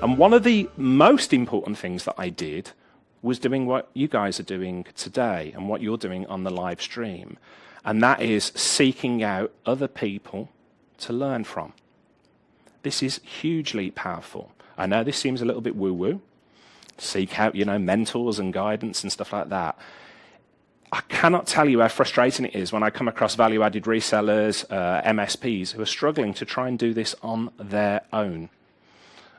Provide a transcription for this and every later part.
And one of the most important things that I did was doing what you guys are doing today and what you're doing on the live stream. And that is seeking out other people to learn from. This is hugely powerful. I know this seems a little bit woo-woo. Seek out, mentors and guidance and stuff like that. I cannot tell you how frustrating it is when I come across value-added resellers, MSPs, who are struggling to try and do this on their own,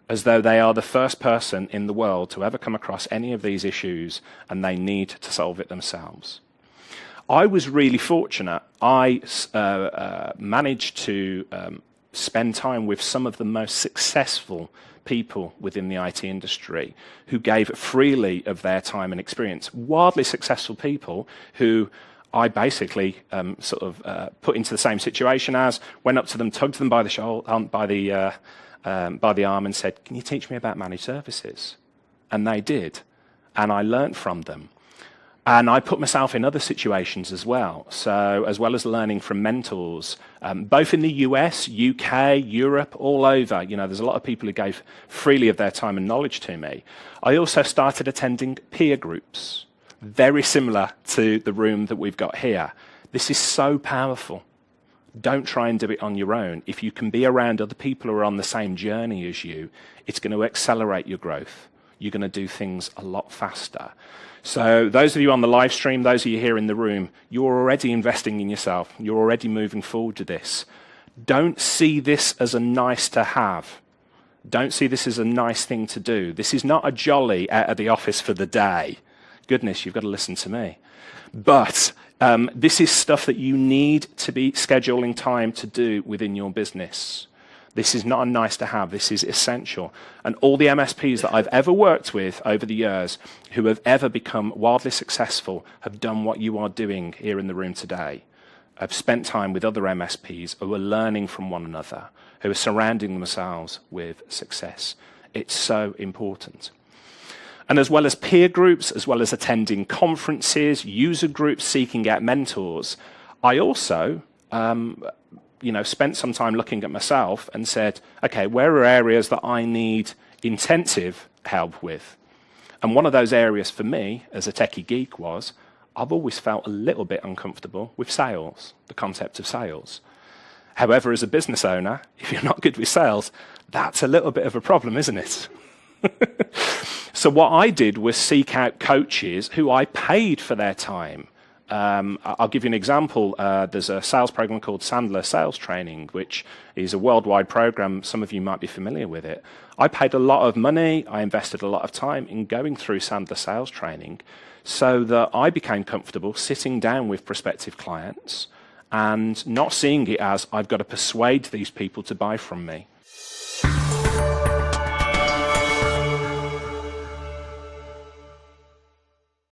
as though they are the first person in the world to ever come across any of these issues and they need to solve it themselves. I was really fortunate. I managed to spend time with some of the most successful people within the IT industry who gave freely of their time and experience. Wildly successful people who I basically put into the same situation as, went up to them, tugged them by the shoulder, by the arm and said, "Can you teach me about managed services?" And they did. And I learned from them. And I put myself in other situations as well. So as well as learning from mentors, both in the US, UK, Europe, all over, there's a lot of people who gave freely of their time and knowledge to me. I also started attending peer groups, very similar to the room that we've got here. This is so powerful. Don't try and do it on your own. If you can be around other people who are on the same journey as you, it's going to accelerate your growth. You're going to do things a lot faster. So those of you on the live stream, those of you here in the room, you're already investing in yourself. You're already moving forward to this. Don't see this as a nice to have. Don't see this as a nice thing to do. This is not a jolly out of the office for the day. Goodness, you've got to listen to me. But this is stuff that you need to be scheduling time to do within your business. This is not a nice to have, this is essential. And all the MSPs that I've ever worked with over the years who have ever become wildly successful have done what you are doing here in the room today. I've spent time with other MSPs who are learning from one another, who are surrounding themselves with success. It's so important. And as well as peer groups, as well as attending conferences, user groups, seeking out mentors, I also spent some time looking at myself and said, okay, where are areas that I need intensive help with? And one of those areas for me, as a techie geek, was I've always felt a little bit uncomfortable with sales, the concept of sales. However, as a business owner, if you're not good with sales, that's a little bit of a problem, isn't it? So what I did was seek out coaches who I paid for their time. I'll give you an example. There's a sales program called Sandler Sales Training, which is a worldwide program. Some of you might be familiar with it. I paid a lot of money. I invested a lot of time in going through Sandler Sales Training so that I became comfortable sitting down with prospective clients and not seeing it as I've got to persuade these people to buy from me.